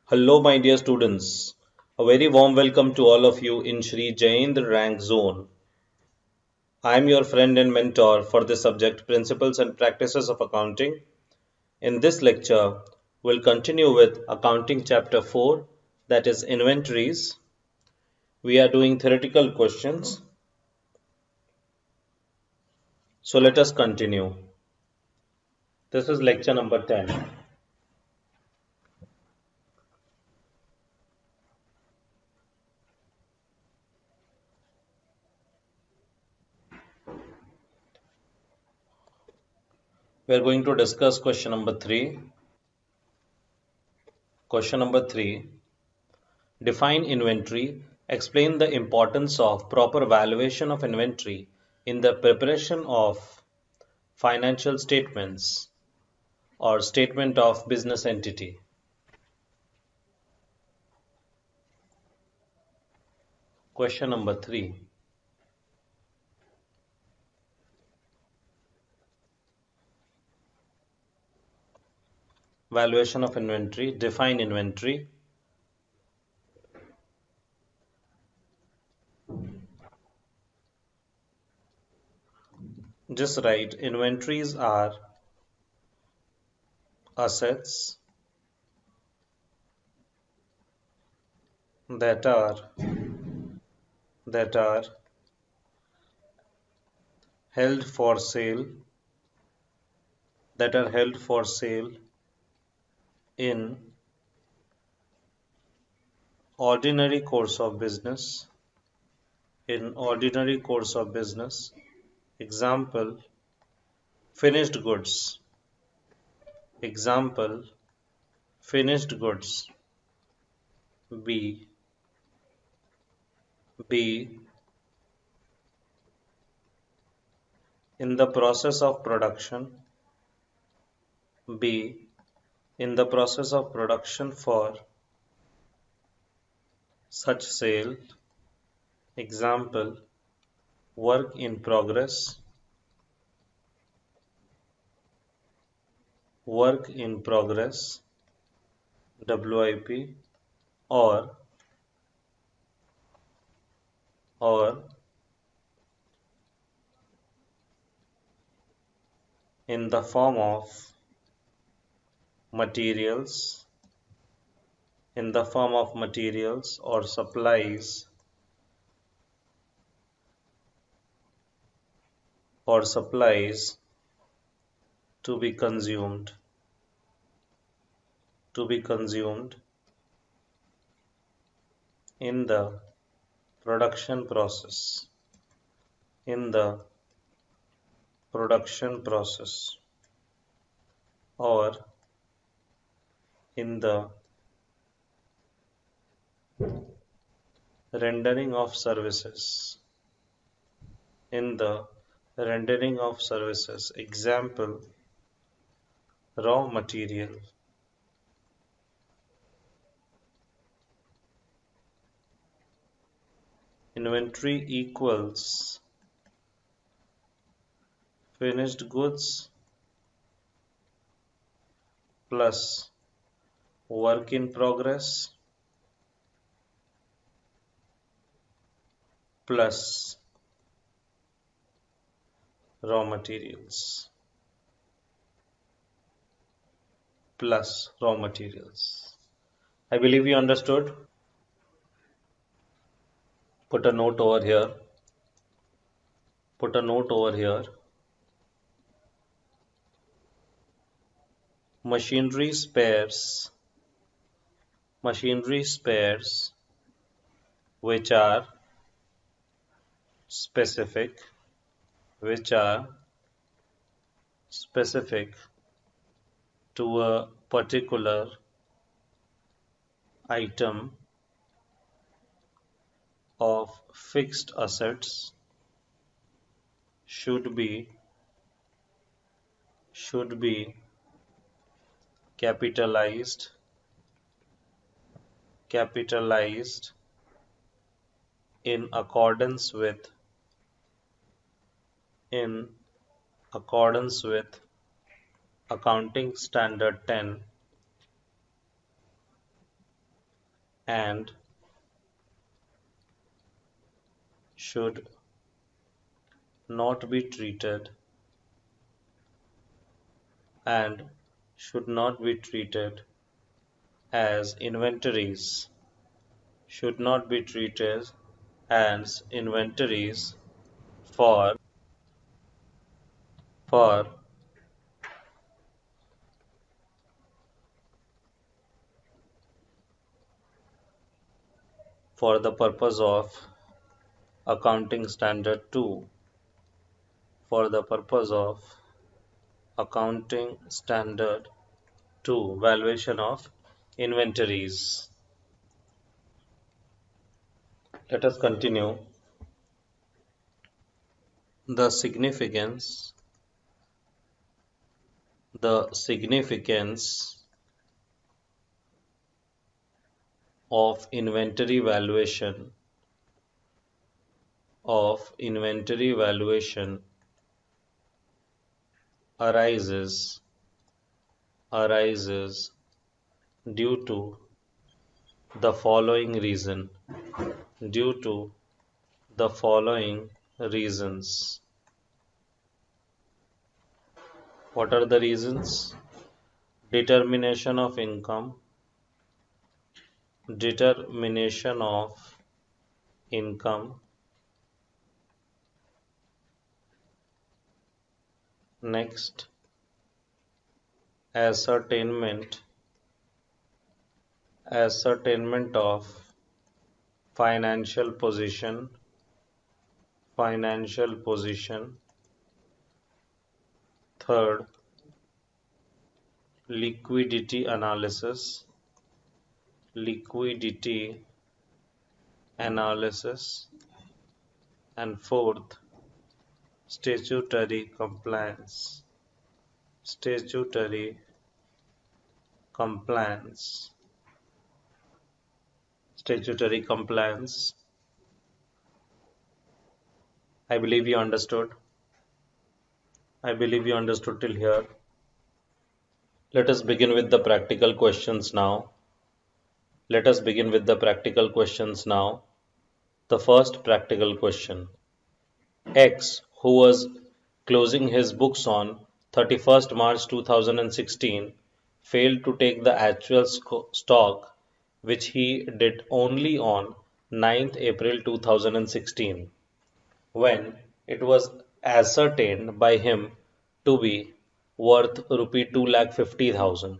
Hello, my dear students. A very warm welcome to all of you in Shri Jaindra Rank Zone. I am your friend and mentor for this subject, Principles and Practices of Accounting. In this lecture, we'll continue with Accounting Chapter 4, that is Inventories. We are doing theoretical questions. So let us continue. This is lecture number 10. We are going to discuss question number 3. Question number 3. Define inventory. Explain the importance of proper valuation of inventory in the preparation of financial statements or statement of business entity. Question number 3. Valuation of inventory. Define inventory. Just write inventories are assets that are that are held for sale that are held for sale in ordinary course of business example finished goods example finished goods b b in the process of production b in the process of production for such sale example work in progress work in progress WIP or or in the form of materials or supplies to be consumed in the production process in the production process or in the rendering of services example raw material inventory equals finished goods plus work in progress plus raw materials I believe you understood. Put a note over here. Machinery spares which are specific which are specific to a particular item of fixed assets should be capitalized in accordance with in accordance with accounting standard 10 and should not be treated and should not be treated as inventories, should not be treated as inventories for for for the purpose of accounting standard 2, for the purpose of accounting standard 2, valuation of inventories. Let us continue. The significance the significance of inventory valuation arises arises due to the following reason due to the following reasons. What are the reasons? Determination of income, determination of income, next, ascertainment ascertainment of financial position, financial position, third, liquidity analysis, liquidity analysis, and fourth, statutory compliance, statutory compliance, statutory compliance. I believe you understood. I believe you understood till here. Let us begin with the practical questions now. Let us begin with the practical questions now. The first practical question. X, who was closing his books on 31st March 2016, failed to take the actual stock, which he did only on 9th April 2016, when it was ascertained by him to be worth rupee 2,50,000.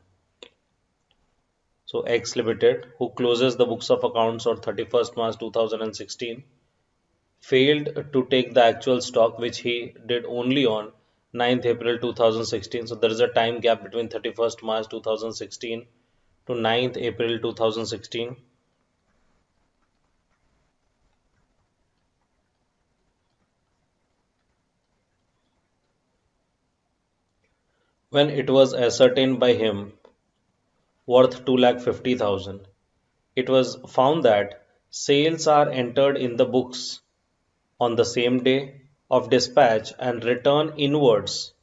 So X Limited, who closes the books of accounts on 31st March 2016, failed to take the actual stock, which he did only on 9th April 2016. So there is a time gap between 31st March 2016 to 9th April 2016. When it was ascertained by him worth 2,50,000, it was found that sales are entered in the books on the same day of dispatch and return inwards,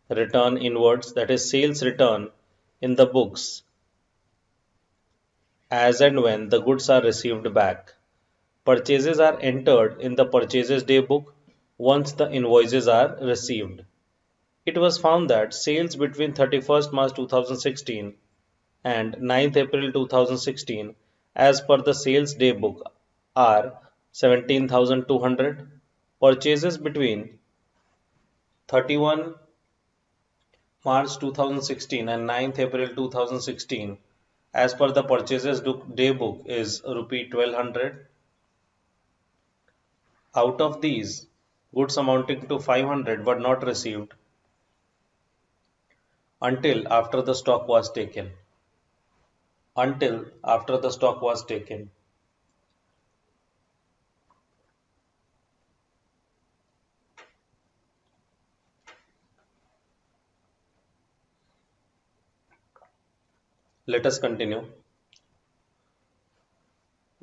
that is sales return in the books as and when the goods are received back. Purchases are entered in the purchases day book once the invoices are received. It was found that sales between 31st March 2016 and 9th April 2016 as per the sales day book are 17,200. Purchases between 31 March 2016 and 9th April 2016 as per the purchases day book is rupee 1200. Out of these, goods amounting to 500 were not received until after the stock was taken. Until after the stock was taken. Let us continue.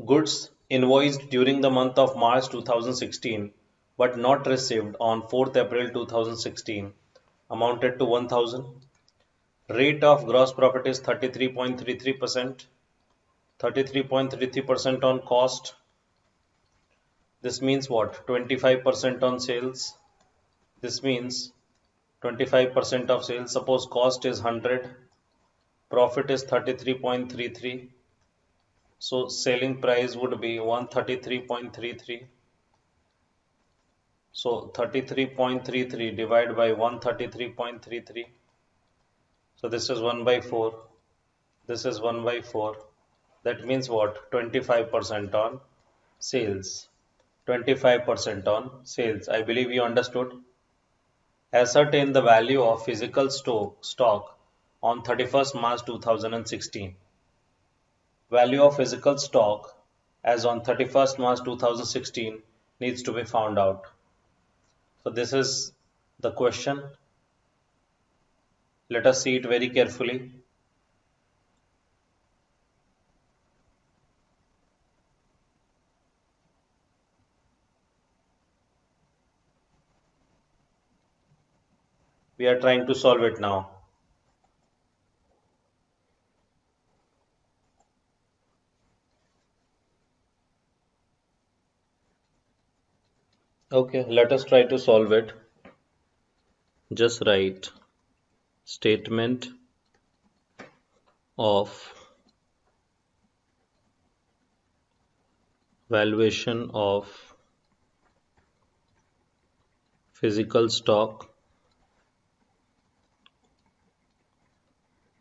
Goods invoiced during the month of March 2016 but not received on 4th April 2016 amounted to 1000. Rate of gross profit is 33.33%. 33.33% on cost. This means what? 25% on sales. This means 25% of sales. Suppose cost is 100, profit is 33.33. So selling price would be 133.33. So 33.33 divided by 133.33. So this is 1 by 4. This is 1 by 4. That means what? 25% on sales. 25% on sales. I believe you understood. Ascertain the value of physical stock on 31st March 2016. Value of physical stock as on 31st March 2016 needs to be found out. So this is the question. Let us see it very carefully. We are trying to solve it now. Okay, let us try to solve it. Just write statement of valuation of physical stock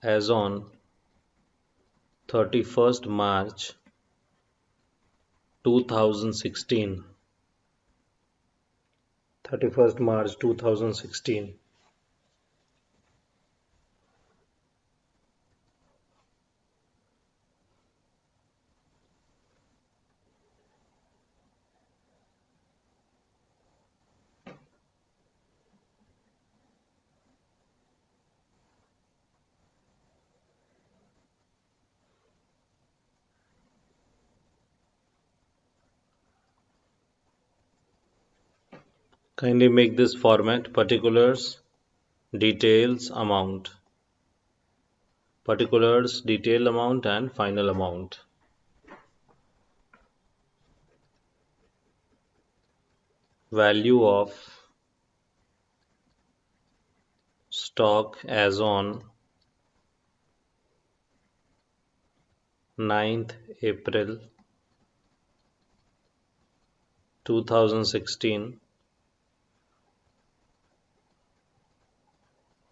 as on 31st March 2016. 31st March 2016. Kindly make this format particulars, details, amount. Particulars, detail amount, and final amount. Value of stock as on 9th April 2016,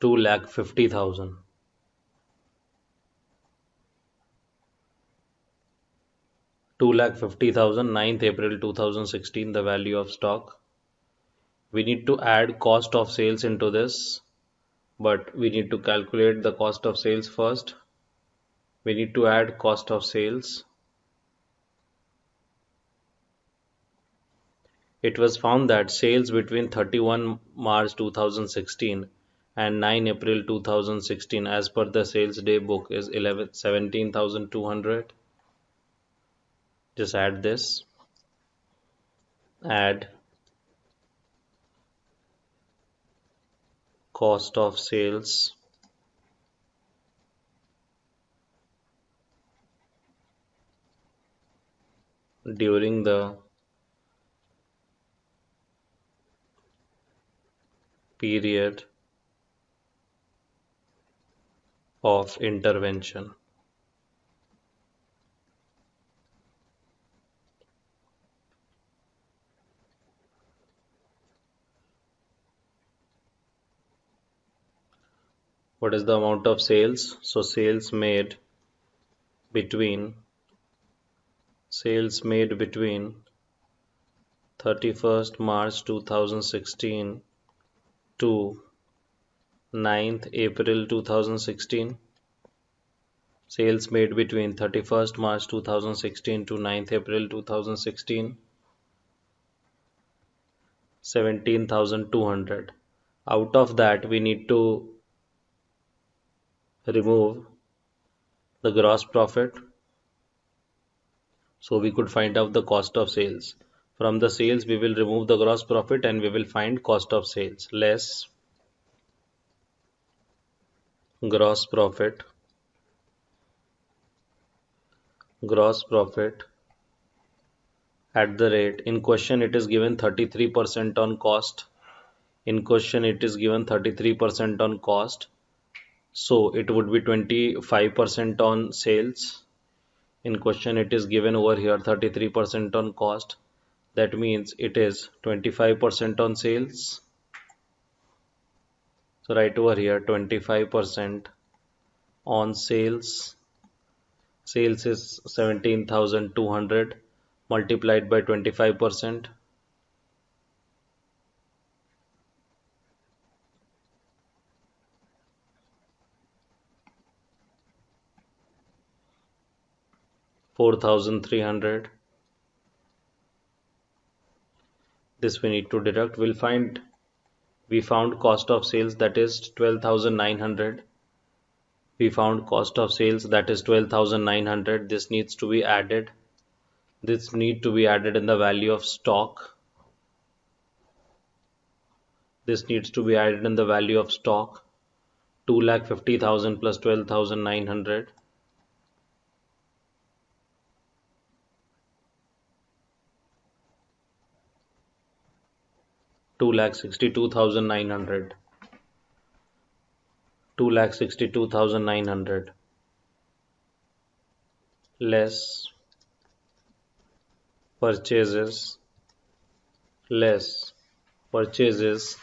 2,50,000. 2,50,000, 9th April 2016, the value of stock. We need to add cost of sales into this, but we need to calculate the cost of sales first. We need to add cost of sales. It was found that sales between 31 March 2016 and 9 April 2016 as per the sales day book is 17,200. Just add this. Add cost of sales during the period of intervention. What is the amount of sales? So between sales made between 31st March 2016 to 9th April 2016. Sales made between 31st March 2016 to 9th April 2016, 17,200. Out of that, we need to remove the gross profit. So we could find out the cost of sales. From the sales, we will remove the gross profit and we will find cost of sales less gross profit gross profit at the rate. In question it is given 33% on cost. In question it is given 33% on cost. So it would be 25% on sales. In question it is given over here 33% on cost. That means it is 25% on sales. So right over here 25% on sales. Sales is 17,200 multiplied by 25%. 4,300. This we need to deduct. We found cost of sales, that is 12,900. We found cost of sales, that is 12,900. This needs to be added. This need to be added in the value of stock. This needs to be added in the value of stock. 2,50,000 plus 12,900. 2,62,900. 2,62,900 less purchases, less purchases,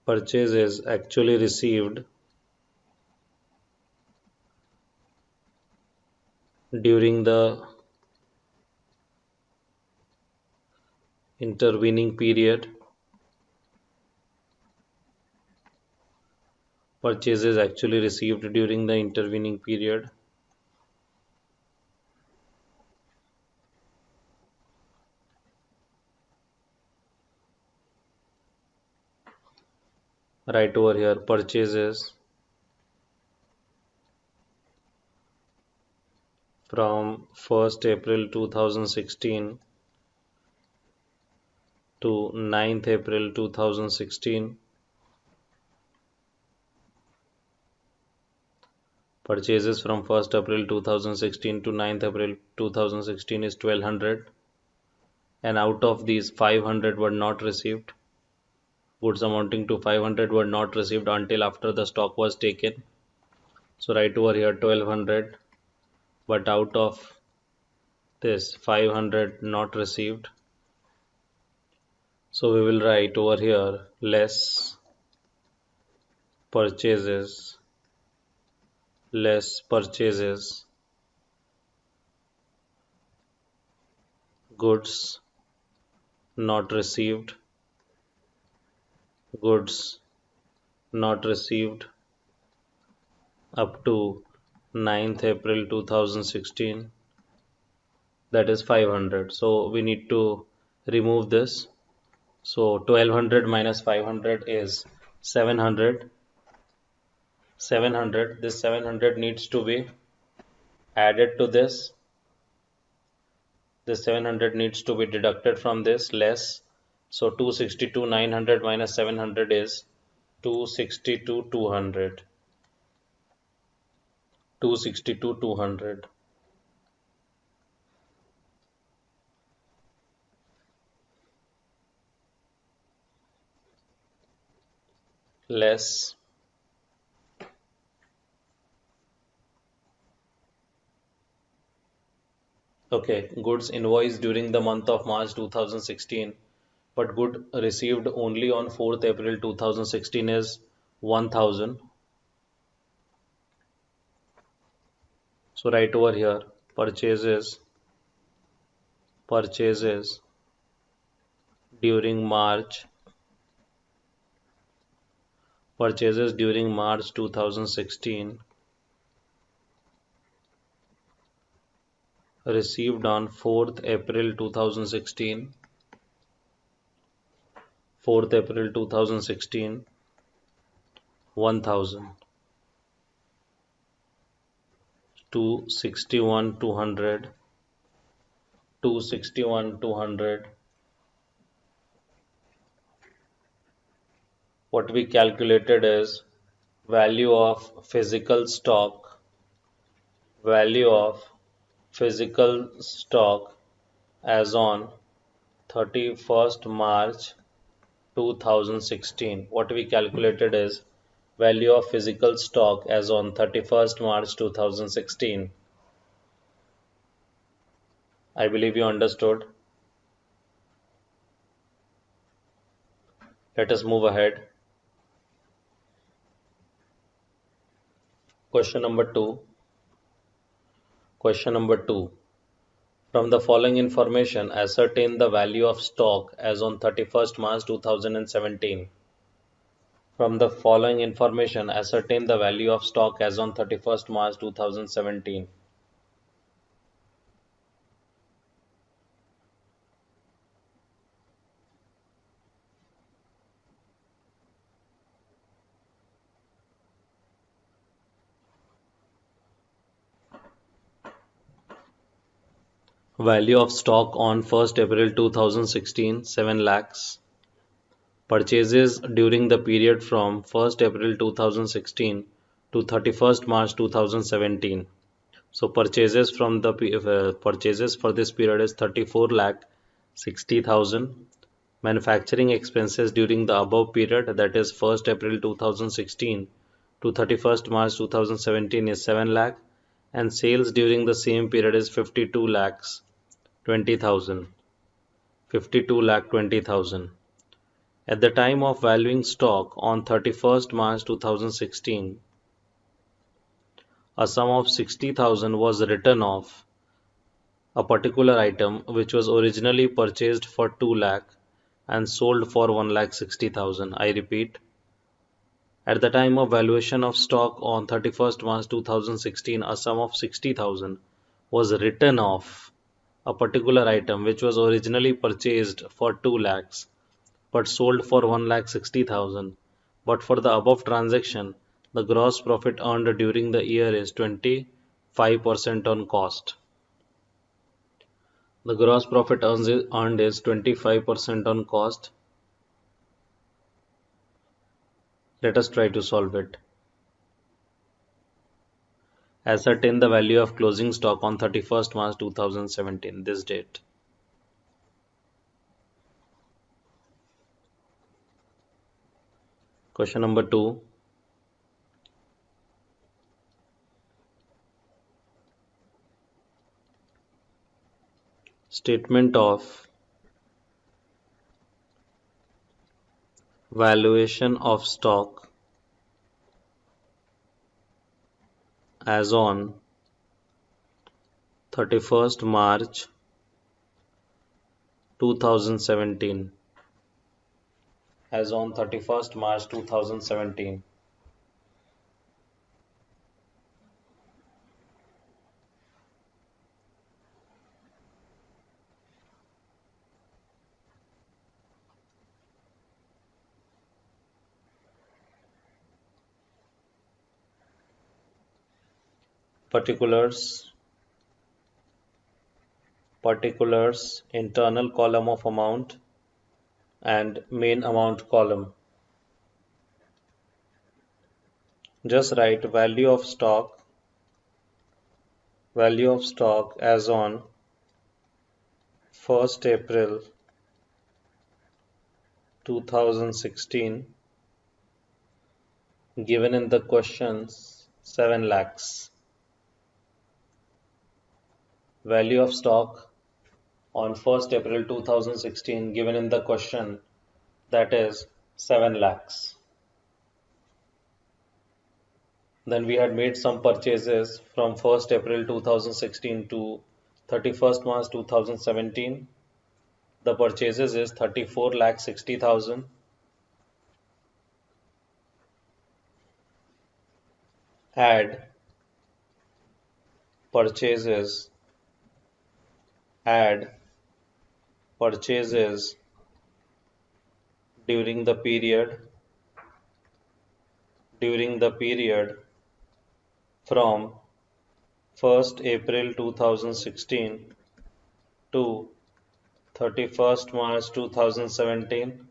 purchases actually received during the intervening period. Purchases actually received during the intervening period. Right over here, purchases from 1st April 2016 to 9th April 2016. Purchases from 1st April 2016 to 9th April 2016 is 1200, and out of these 500 were not received. Goods amounting to 500 were not received until after the stock was taken. So right over here 1200, but out of this 500 not received. So we will write over here less purchases, less purchases, goods not received, goods not received up to 9th April 2016, that is 500. So we need to remove this. So 1200 minus 500 is 700. 700. This 700 needs to be added to this. This 700 needs to be deducted from this less. So 262 900 minus 700 is 262 200. 262 200 less okay, goods invoiced during the month of March 2016, but good received only on 4th April 2016 is 1000. So right over here, purchases during March, purchases during March 2016 received on 4th April 2016, 4th April 2016, 1000. 261 200, 261 200 What we calculated is value of physical stock, value of physical stock as on 31st March 2016. What we calculated is value of physical stock as on 31st March 2016. I believe you understood. Let us move ahead. Question number 2. Question number 2. From the following information, ascertain the value of stock as on 31st March 2017. From the following information, ascertain the value of stock as on 31st March 2017. Value of stock on 1st April 2016, 7 lakhs. Purchases during the period from 1st April 2016 to 31st March 2017. So purchases for this period is 34 lakh 60,000. Manufacturing expenses during the above period, that is 1st April 2016 to 31st March 2017, is 7 lakh, and sales during the same period is 52 lakhs 20,000. 52 lakh 20,000. At the time of valuing stock on 31st March 2016, a sum of 60,000 was written off a particular item which was originally purchased for 2 lakh and sold for 1 lakh 60,000. I repeat, at the time of valuation of stock on 31st March 2016, a sum of 60,000 was written off a particular item which was originally purchased for 2 lakhs but sold for 1 lakh 60,000. But for the above transaction, the gross profit earned during the year is 25% on cost. The gross profit earned is 25% on cost. Let us try to solve it. Ascertain the value of closing stock on 31st March 2017, this date. Question number 2. Statement of valuation of stock as on 31st March 2017. As on 31st March 2017. Particulars, internal column of amount and main amount column. Just write value of stock as on 1st April 2016, given in the questions 7 lakhs. Value of stock on 1st April 2016, given in the question, that is 7 lakhs. Then we had made some purchases from 1st April 2016 to 31st March 2017. The purchases is 34 lakh 60,000. Add purchases during the period from 1st April 2016 to 31st March 2017.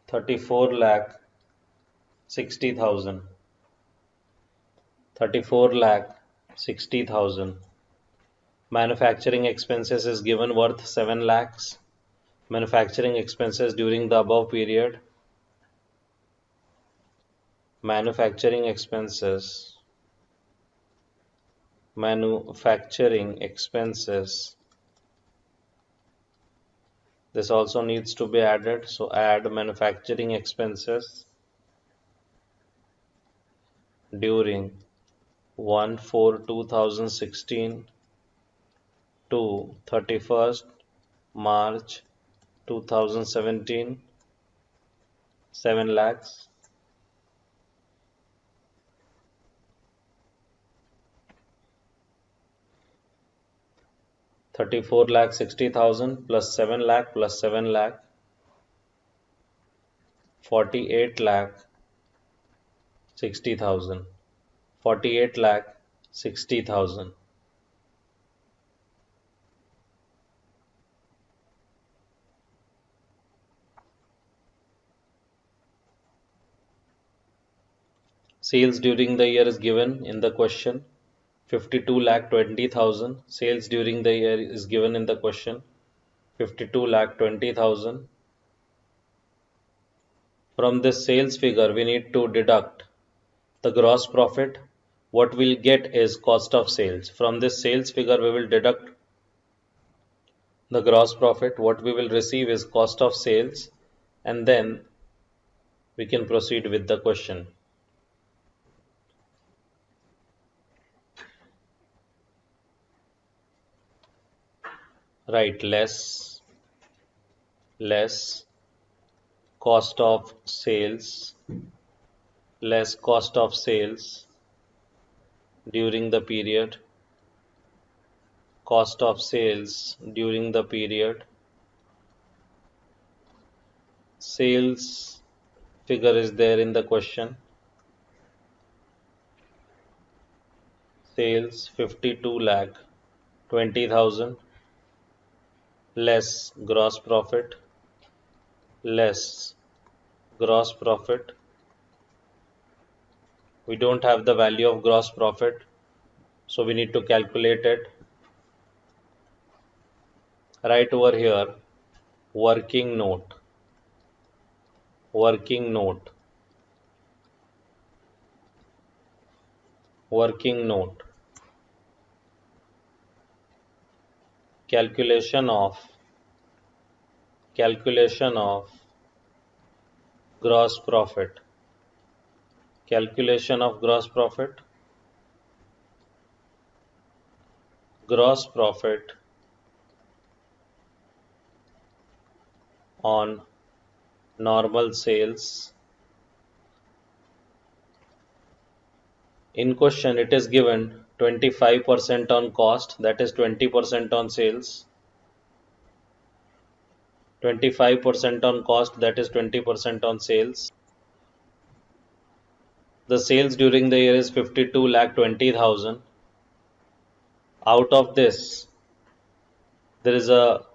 34 lakh 60,000. 34 lakh 60,000. Manufacturing expenses is given worth 7 lakhs. Manufacturing expenses during the above period. Manufacturing expenses. Manufacturing expenses. This also needs to be added. So add manufacturing expenses during 1/4/2016 to 31st March 2017, 7 lakhs. 34 lakh 60,000 plus 7 lakh plus 7 lakh, 48 lakh 60,000. 48 lakh 60,000. Sales during the year is given in the question. 52 lakh 20,000. Sales during the year is given in the question. 52 lakh 20,000. From this sales figure, we need to deduct the gross profit. What we'll get is cost of sales. From this sales figure, we will deduct the gross profit. What we will receive is cost of sales, and then we can proceed with the question. Right, less cost of sales, less cost of sales during the period, cost of sales during the period. Sales figure is there in the question. Sales 52 lakh 20,000 less gross profit, less gross profit. We don't have the value of gross profit, so we need to calculate it. Right over here, working note, working note, working note. Calculation of gross profit, calculation of gross profit, gross profit on normal sales. In question it is given 25% on cost, that is 20% on sales. 25% on cost, that is 20% on sales. The sales during the year is 52 lakh 20,000. Out of this, there is a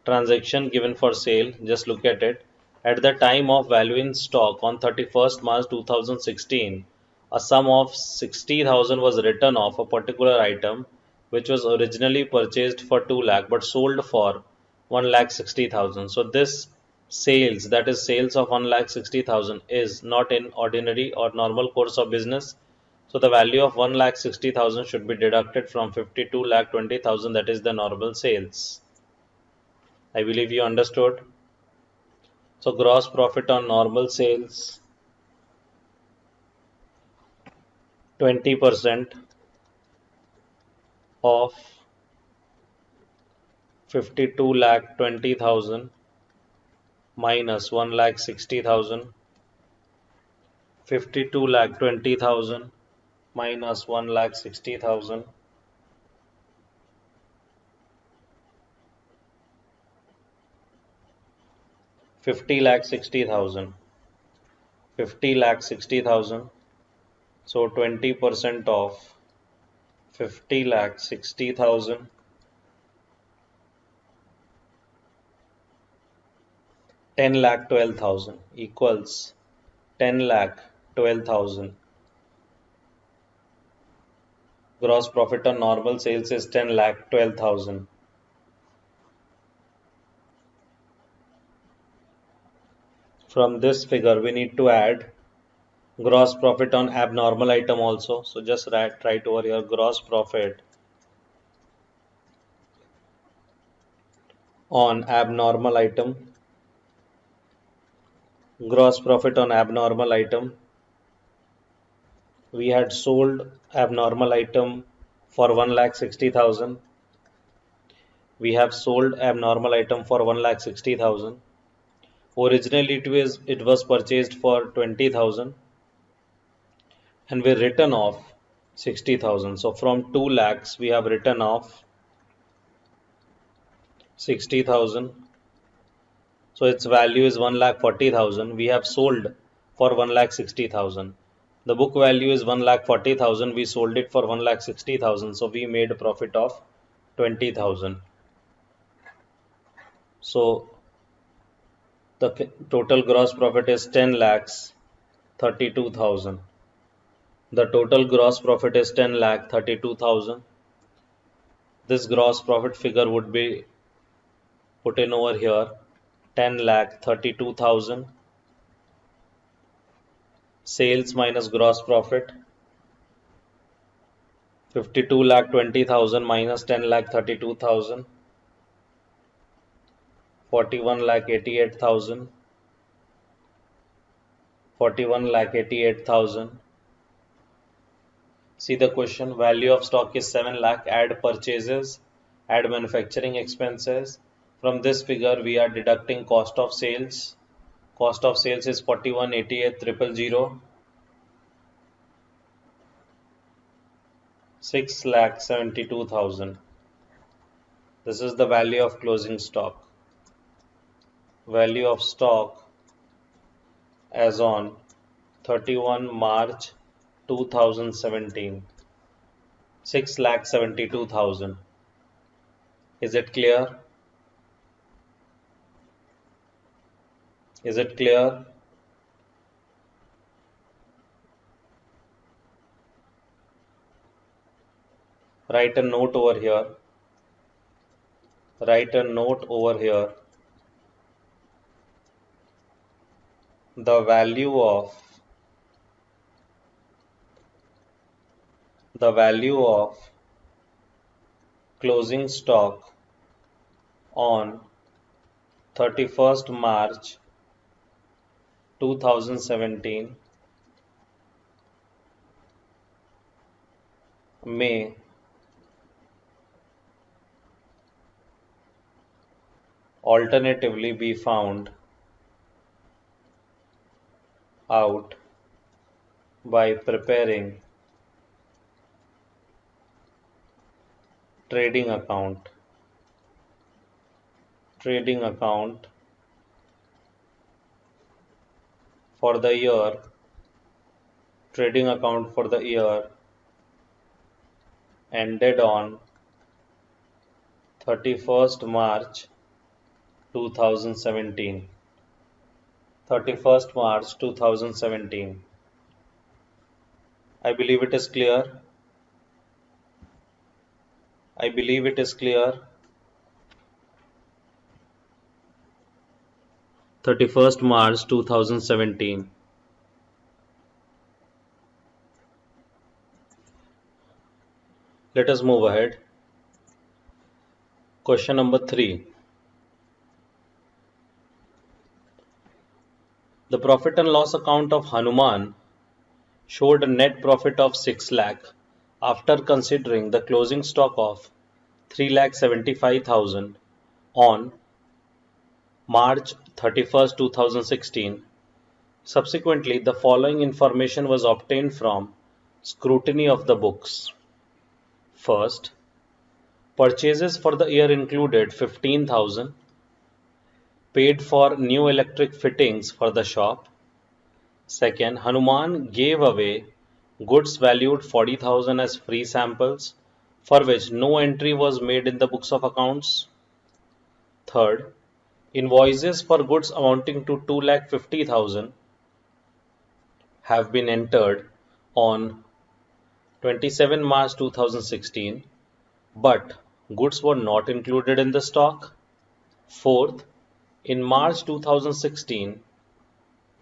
transaction given for sale. Just look at it. At the time of value in stock on 31st March 2016, a sum of 60,000 was written off a particular item which was originally purchased for 2 lakh but sold for 1 lakh 60,000. So this sales, that is sales of 1 lakh 60,000, is not in ordinary or normal course of business. So the value of 1 lakh 60,000 should be deducted from 52 lakh 20,000, that is the normal sales. I believe you understood. So gross profit on normal sales 20% of 52 lakh 20,000 minus 1 lakh 60,000. 52 lakh 20,000 minus 1 lakh 60,000. 50 lakh 60,000. 50 lakh 60,000. So 20% of 50 lakh 60,000 10 lakh 12,000 equals 10 lakh 12,000. Gross profit on normal sales is 10 lakh 12,000. From this figure, we need to add gross profit on abnormal item also. So just write over here gross profit on abnormal item. Gross profit on abnormal item. We had sold abnormal item for 1,60,000. We have sold abnormal item for 1,60,000. Originally it was purchased for 20,000 and we written off 60,000. So from 2 lakhs we have written off 60,000. So its value is 1,40,000. We have sold for 1,60,000. The book value is 1,40,000. We sold it for 1,60,000. So we made a profit of 20,000. So the total gross profit is 10 lakhs 32,000. The total gross profit is 10 lakh 32,000. This gross profit figure would be put in over here 10 lakh 32,000. Sales minus gross profit 52 lakh 20,000 minus 10 lakh 32,000. 41 lakh 88,000. 41 lakh 88,000. See the question, value of stock is 7 lakh, add purchases, add manufacturing expenses. From this figure we are deducting cost of sales. Cost of sales is 41,88,000. 6,72,000. This is the value of closing stock. Value of stock as on 31 March 2017. 6,72,000. Is it clear? Is it clear? Write a note over here. Write a note over here. The value of closing stock on 31st March 2017 may alternatively be found out by preparing trading account for the year ended on 31st March 2017. 31st March 2017. I believe it is clear. 31st March 2017. Let us move ahead. Question number 3. The profit and loss account of Hanuman showed a net profit of 6 lakh after considering the closing stock of 3,75,000 on March 31st, 2016. Subsequently, the following information was obtained from scrutiny of the books. First, purchases for the year included 15,000, paid for new electric fittings for the shop. Second, Hanuman gave away goods valued 40,000 as free samples, for which no entry was made in the books of accounts. Third, Invoices for goods amounting to 2,50,000 have been entered on 27 March 2016, but goods were not included in the stock. Fourth, in March 2016,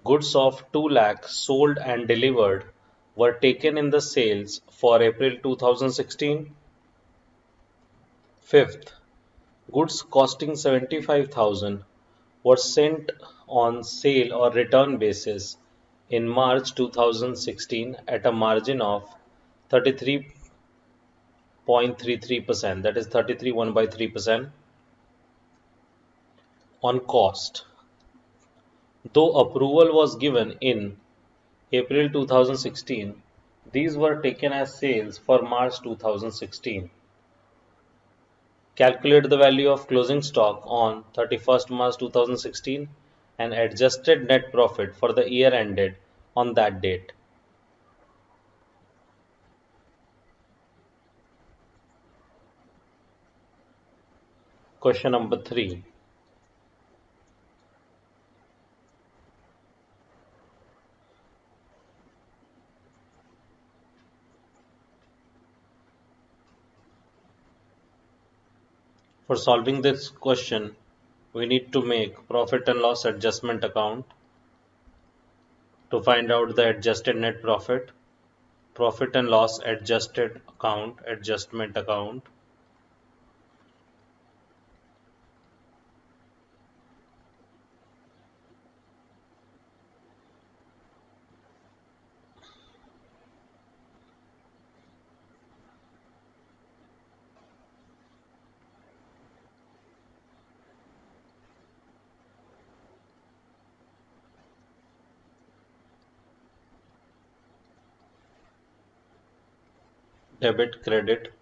goods of 2 lakh sold and delivered were taken in the sales for April 2016. Fifth, goods costing 75,000 were sent on sale or return basis in March 2016 at a margin of 33.33%, that is 33 1 by 3% on cost. Though approval was given in April 2016, these were taken as sales for March 2016. Calculate the value of closing stock on 31st March 2016 and adjusted net profit for the year ended on that date. Question number 3. For solving this question, we need to make profit and loss adjustment account to find out the adjusted net profit, profit and loss adjusted account, adjustment account, debit, credit,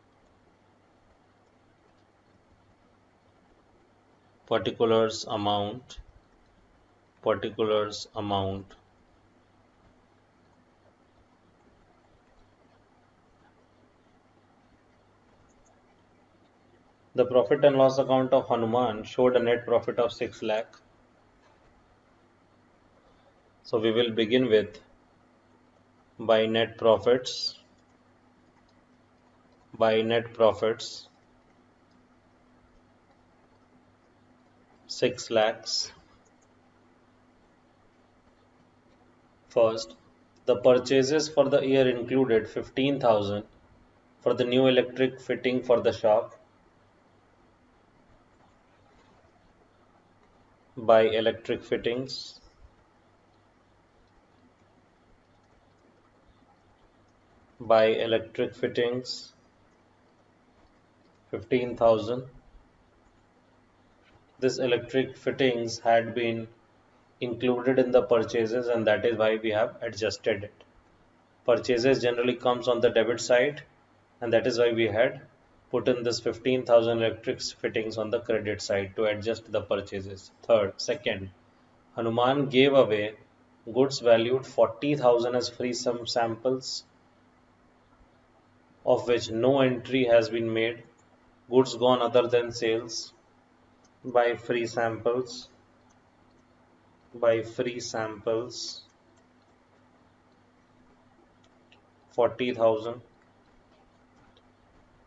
particulars amount, particulars amount. The profit and loss account of Hanuman showed a net profit of 6 lakh. So we will begin with by net profits, by net profits 6 lakhs. First, the purchases for the year included 15,000 for the new electric fitting for the shop, by electric fittings, by electric fittings 15,000. This electric fittings had been included in the purchases and that is why we have adjusted it. Purchases generally comes on the debit side and that is why we had put in this 15,000 electric fittings on the credit side to adjust the purchases. Second, Hanuman gave away goods valued 40,000 as free samples, of which no entry has been made. Goods gone other than sales, by free samples, by free samples 40,000.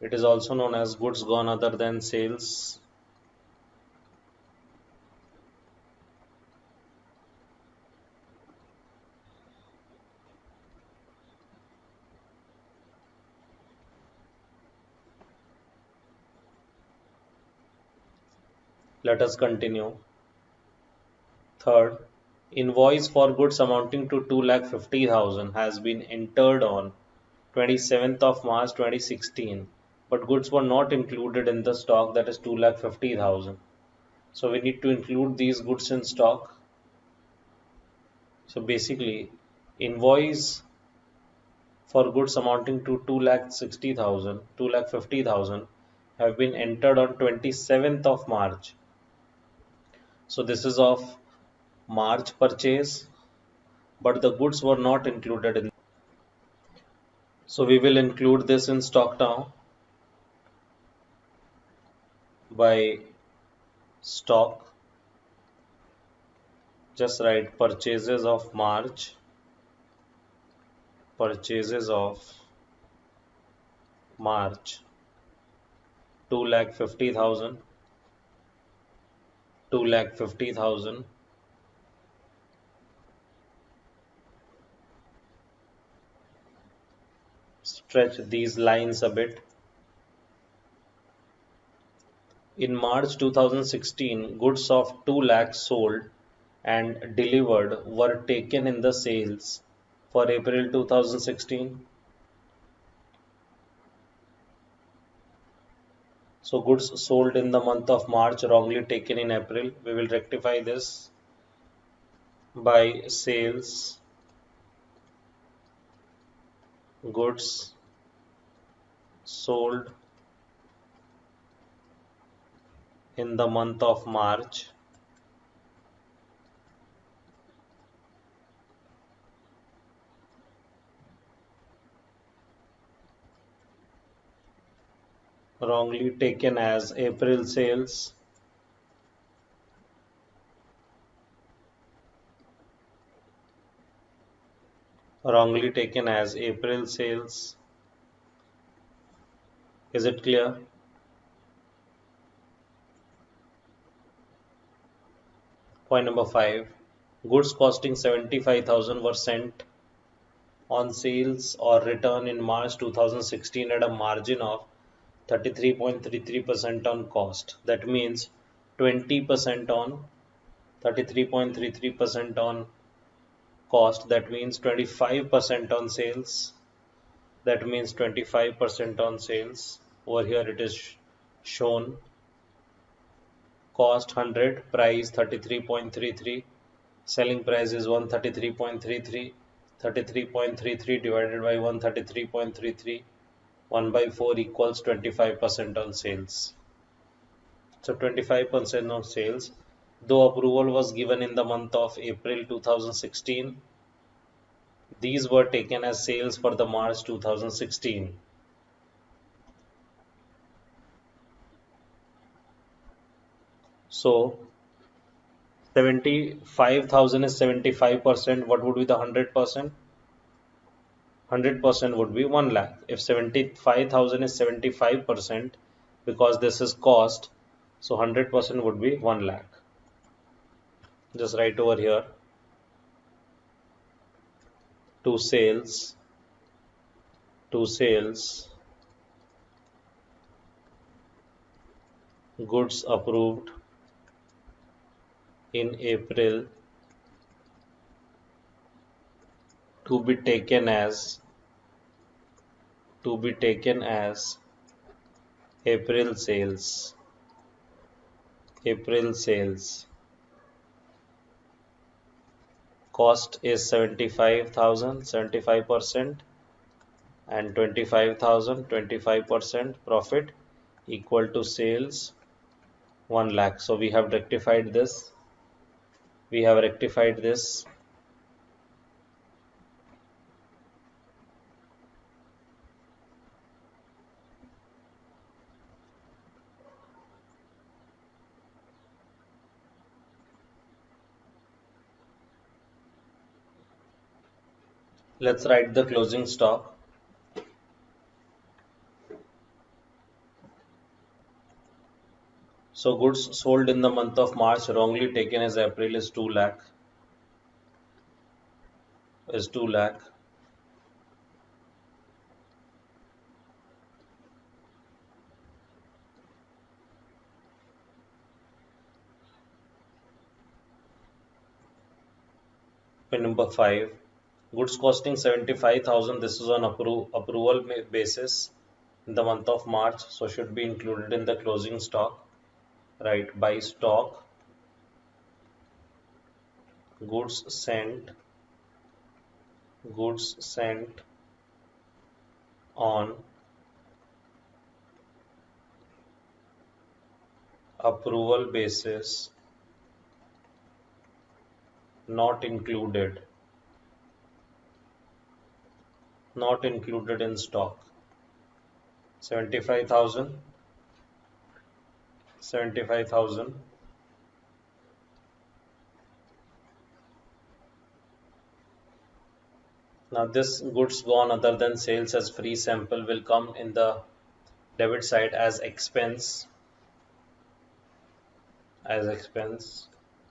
It is also known as goods gone other than sales. Let us continue. Third, invoice for goods amounting to 2,50,000 has been entered on 27th of March 2016, but goods were not included in the stock, that is 2,50,000. So we need to include these goods in stock. So basically, invoice for goods amounting to 2,60,000, 2,50,000 have been entered on 27th of March. So this is of March purchase, but the goods were not included in. So we will include this in stock now by stock Just write purchases of March 2,50,000, 2,50,000. Stretch these lines a bit. In March 2016, goods of 2 lakhs sold and delivered were taken in the sales for April 2016. So goods sold in the month of March wrongly taken in April. We will rectify this by sales goods sold in the month of March wrongly taken as April sales. Wrongly taken as April sales. Is it clear? Point number 5. Goods costing 75,000 were sent on sales or return in March 2016 at a margin of 33.33% on cost. That means 20% on 33.33% on cost. That means 25% on sales. That means 25% on sales. Over here it is shown cost 100, price 33.33, selling price is 133.33, 33.33 divided by 133.33, 1 by 4 equals 25% on sales. So 25% on sales. Though approval was given in the month of April 2016, these were taken as sales for the March 2016. So 75,000 is 75%. What would be the 100%? 100% would be 1 lakh. If 75,000 is 75%, because this is cost, so 100% would be 1 lakh. Just write over here to sales, to sales, goods approved in April to be taken as April sales. April sales. Cost is 75,000, 75%, and 25,000, 25% profit equal to sales 1 lakh. So we have rectified this. We have rectified this. Let's write the closing stock. So goods sold in the month of March wrongly taken as April is 2 lakh. Is 2 lakh. Point number 5. Goods costing 75,000. This is on approval basis in the month of March. So should be included in the closing stock. Right. By stock. Goods sent. Goods sent on approval basis not included in stock. 75,000 75,000 Now this goods gone other than sales as free sample will come in the debit side as expense.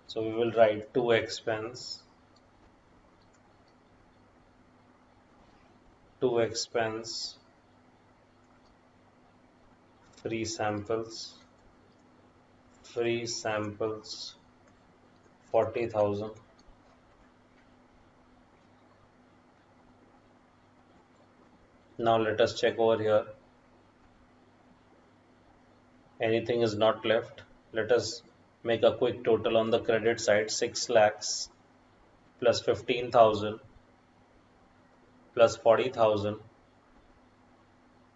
So we will write to expense free samples, 40,000. Now let us check over here. Anything is not left. Let us make a quick total on the credit side. 6 lakhs plus 15,000 plus 40,000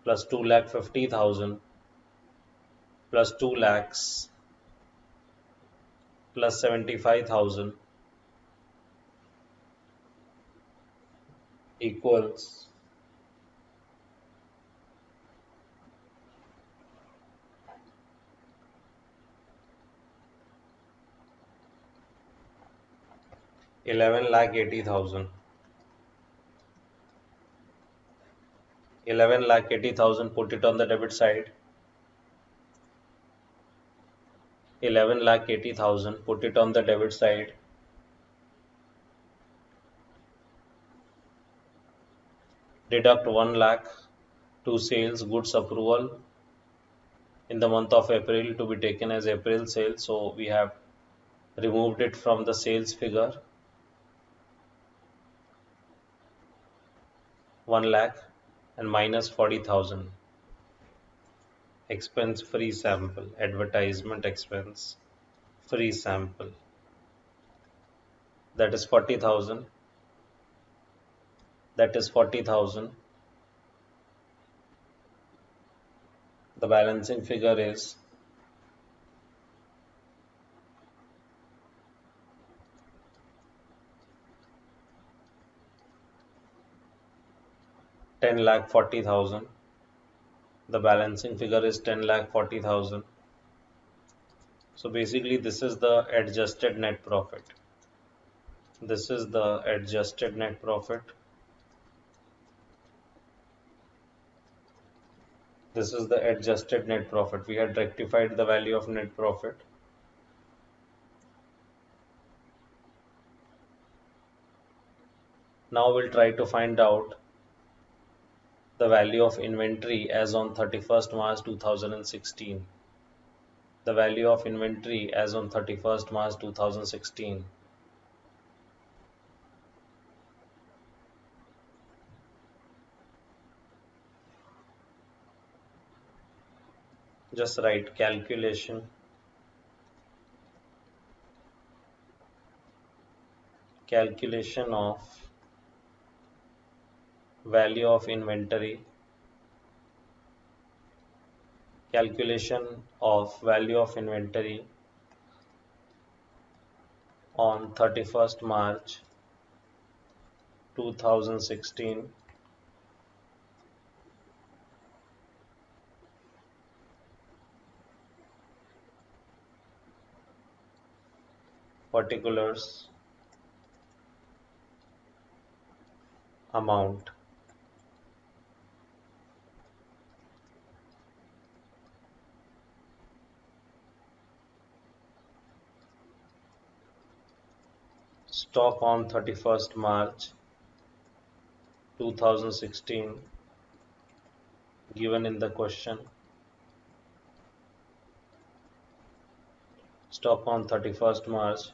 plus 2 lakh 50,000 plus 2 lakhs plus 75,000 equals 11 lakh 80,000. 11 lakh 80,000, put it on the debit side. 11 lakh 80,000, put it on the debit side. Deduct 1 lakh to sales goods approval in the month of April to be taken as April sales. So we have removed it from the sales figure. 1 lakh and minus 40,000. Expense free sample, advertisement expense, free sample. That is 40,000. That is 40,000. The balancing figure is 10 lakh 40,000. The balancing figure is 10 lakh 40,000. So basically this is the adjusted net profit. This is the adjusted net profit. This is the adjusted net profit. We had rectified the value of net profit. Now we'll try to find out the value of inventory as on 31st March 2016. The value of inventory as on 31st March 2016. Just write calculation of value of inventory, calculation of value of inventory on 31st March 2016. Particulars, amount. Stock on 31st March 2016 given in the question. Stock on 31st March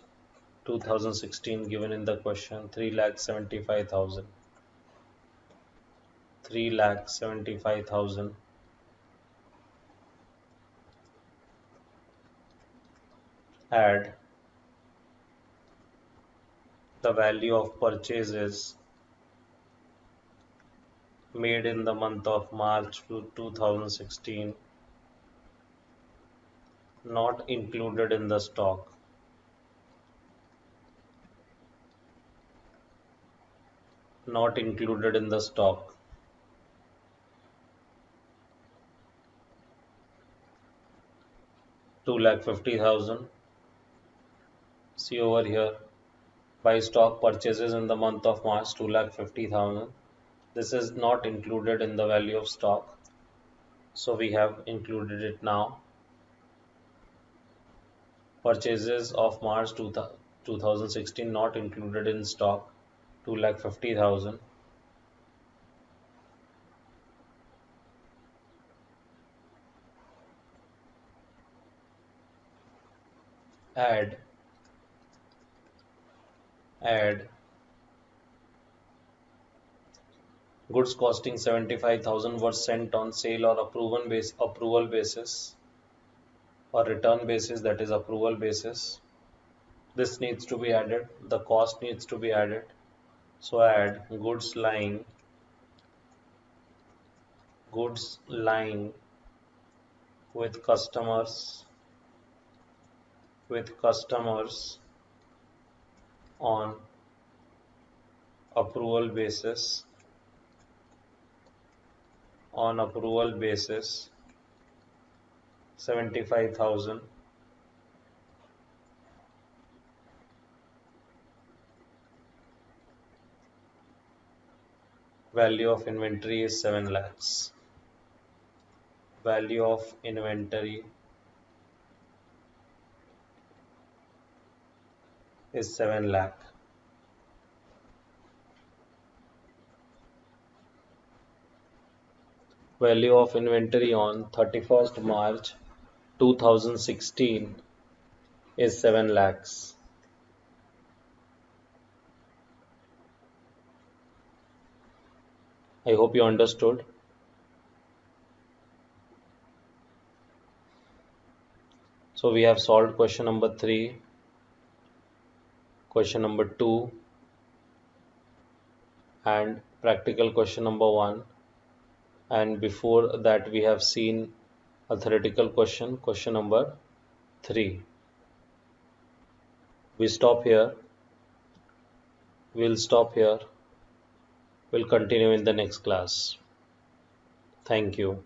2016 given in the question, 3,75,000. 3,75,000. Add the value of purchases made in the month of March 2016 not included in the stock. Not included in the stock. Two lakh 50,000. See over here, By stock purchases in the month of March 2,50,000. This is not included in the value of stock, so we have included it now. Purchases of March 2016 not included in stock 2,50,000. Add add goods costing 75,000 were sent on sale or approval basis or return basis, that is approval basis. This needs to be added. The cost needs to be added. So add goods lying with customers on approval basis 75,000. Value of inventory is 7 lakhs. Value of inventory is 7 lakh. Value of inventory on 31st March 2016 is 7 lakhs. I hope you understood. So we have solved question number 3, question number 2, and practical question number 1. And before that we have seen a theoretical question, question number 3. We stop here. We'll stop here. We'll continue in the next class. Thank you.